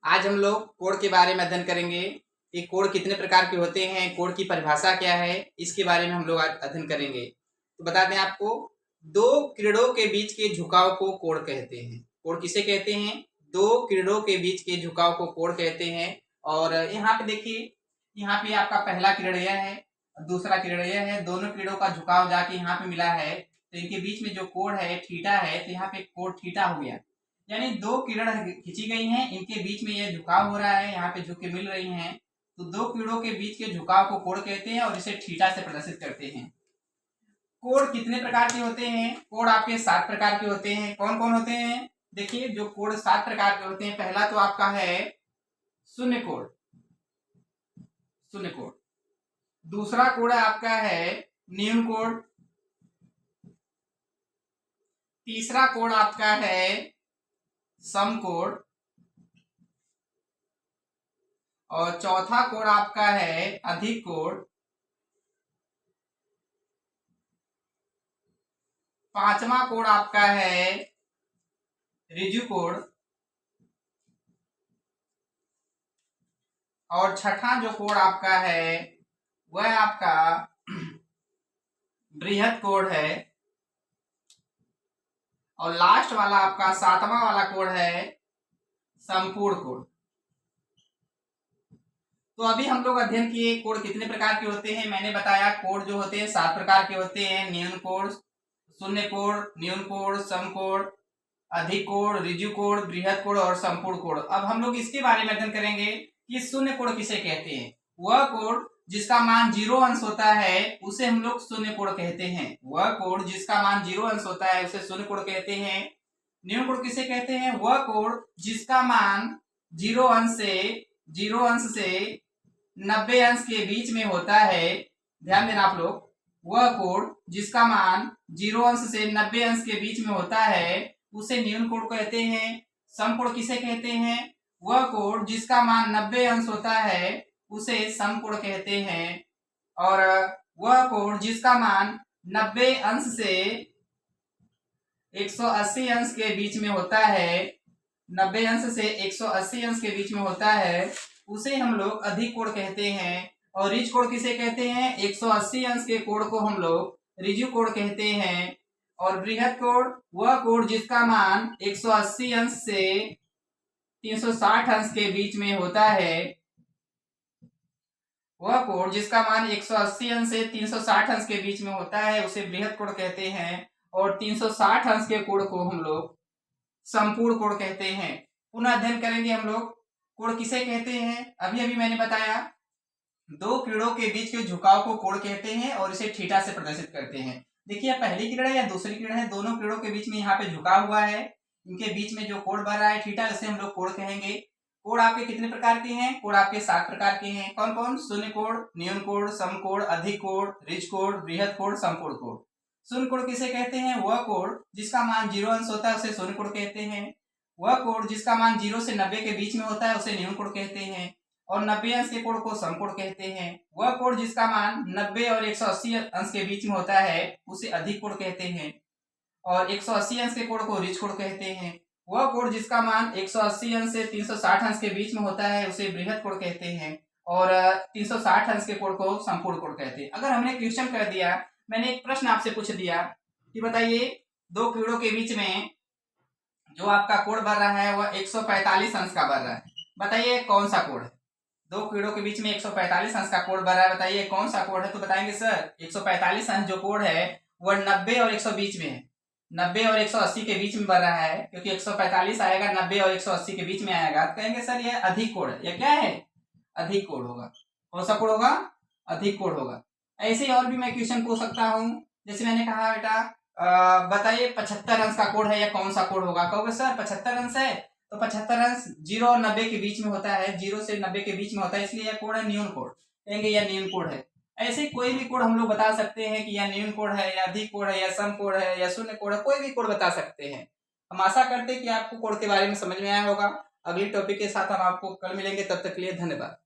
आज हम लोग कोड के बारे में अध्ययन करेंगे कि कोड कितने प्रकार के होते हैं, कोड की परिभाषा क्या है, इसके बारे में हम लोग आज अध्ययन करेंगे। तो बता दें आपको, दो किरणों के बीच के झुकाव को कोड कहते हैं। कोड किसे कहते हैं? दो किरणों के बीच के झुकाव को कोड कहते हैं। और यहाँ पे देखिए, यहाँ पे आपका पहला किरण यह है, दूसरा किरण यह है। दोनों किरणों का झुकाव जाके यहाँ पे मिला है, तो इनके बीच में जो कोण है थीटा है, तो यहाँ पे कोण थीटा हो गया। यानी दो किरण खींची गई हैं, इनके बीच में यह झुकाव हो रहा है, यहाँ पे झुक के मिल रही हैं, तो दो किरणों के बीच के झुकाव को कोण कहते हैं और इसे थीटा से प्रदर्शित करते हैं। कोण कितने प्रकार के होते हैं? कोण आपके 7 प्रकार के होते हैं। कौन कौन होते हैं? देखिए, जो कोण 7 प्रकार के होते हैं, पहला तो आपका है शून्य कोण। शून्य कोण। दूसरा कोण आपका है न्यून कोण। तीसरा कोण आपका है समकोण। और चौथा कोण आपका है अधिक कोण। पांचवा कोण आपका है ऋजु कोण। और छठा जो कोण आपका है वह आपका बृहद कोण है। और लास्ट वाला आपका 7वां वाला कोण है संपूर्ण कोण। तो अभी हम लोग अध्ययन किए कोण कितने प्रकार के होते हैं। मैंने बताया कोण जो होते हैं 7 प्रकार के होते हैं। न्यून कोण, शून्य कोण, न्यून कोण, समकोण, अधिक कोण, ऋजु कोण, बृहद कोण और संपूर्ण कोण। अब हम लोग इसके बारे में अध्ययन करेंगे कि शून्य कोण किसे कहते हैं। वह कोण जिसका मान 0 अंश होता है उसे हम लोग शून्य कोण कहते हैं। वह कोण जिसका मान 0 अंश होता है उसे शून्य कोण कहते हैं। न्यून कोण किसे कहते हैं? वह कोण जिसका मान 0 अंश से 90 अंश के बीच में होता है। ध्यान देना आप लोग, वह कोण जिसका मान 0 अंश से 90 अंश के बीच में होता है उसे न्यून कोण कहते हैं। समकोण किसे कहते हैं? वह कोण जिसका मान 90 अंश होता है उसे समकोण कहते हैं। और वह कोण जिसका मान 90 अंश से 180 अंश के बीच में होता है, 90 अंश से 180 अंश के बीच में होता है, उसे हम लोग अधिक कोण कहते हैं। और ऋज कोण किसे कहते हैं? 180 अंश के कोण को हम लोग ऋजु कोण कहते हैं। और बृहद कोण वह कोण जिसका मान 180 अंश से 360 अंश के बीच में होता है। वह कोण जिसका मान 180 अंश से 360 अंश के बीच में होता है उसे बृहद कोण कहते हैं। और 360 अंश के कोण को हम लोग संपूर्ण कोण कहते हैं। पुनः अध्ययन करेंगे हम लोग कोण किसे कहते हैं। अभी अभी मैंने बताया दो किरणों के बीच के झुकाव को कोण कहते हैं और इसे थीटा से प्रदर्शित करते हैं। देखिए, पहली किरण है या दूसरी किरण है, दोनों किरणों के बीच में यहाँ पे झुकाव हुआ है, इनके बीच में जो कोण बन रहा है थीटा, इसे हम लोग कोण कहेंगे। कोण आपके कितने प्रकार के हैं? कोण आपके 7 प्रकार के हैं। कौन कौन? शून्य कोण, न्यून कोण, समकोण, अधिक कोण, ऋज कोण, बृहद कोण, संपूर्ण कोण। शून्य कोण किसे कहते हैं? वह कोण जिसका मान 0 अंश होता है उसे शून्य कोण कहते हैं। वह कोण जिसका मान 0 से 90 के बीच में होता है उसे न्यून कोण कहते हैं। और 90 अंश के कोण को समकोण कहते हैं। वह कोण जिसका मान 90 और 180 अंश के बीच में होता है उसे अधिक कोण कहते हैं। और 180 अंश के कोण को ऋज कोण कहते हैं। वह कोण जिसका मान 180 अंश से 360 अंश के बीच में होता है उसे बृहद कोण कहते हैं। और 360 अंश के कोण को संपूर्ण कोण कहते हैं। अगर हमने क्वेश्चन कर दिया, मैंने एक प्रश्न आपसे पूछ दिया कि बताइए दो किरणों के बीच में जो आपका कोण बन रहा है वह 145 अंश का बन रहा है, बताइए कौन सा कोण है? दो किरणों के बीच में 145 अंश का कोण बन रहा है, बताइए कौन सा कोण है? तो बताएंगे सर 145 अंश जो कोण है वह 90 और 100 बीच में है, 90 और 180 के बीच में बन रहा है, क्योंकि 145 आएगा 90 और 180 के बीच में आएगा, तो कहेंगे सर यह अधिक कोण है। यह क्या है? अधिक कोण होगा। कौन सा कोण होगा? अधिक कोण होगा। ऐसे और भी मैं क्वेश्चन पूछ सकता हूँ, जैसे मैंने कहा बेटा बताइए 75 अंश का कोण है, या कौन सा कोण होगा? कहोगे सर 75 अंश है, तो 75 अंश 0 और 90 के बीच में होता है, 0 से 90 के बीच में होता है, इसलिए यह कोण है न्यून कोण, कहेंगे यह न्यून कोण है। ऐसे कोई भी कोण हम लोग बता सकते हैं कि यह न्यून कोण है, या अधिक कोण है, या सम कोण है, या शून्य कोण है, कोई भी कोण बता सकते हैं। हम आशा करते हैं कि आपको कोण के बारे में समझ में आया होगा। अगली टॉपिक के साथ हम आपको कल मिलेंगे, तब तक के लिए धन्यवाद।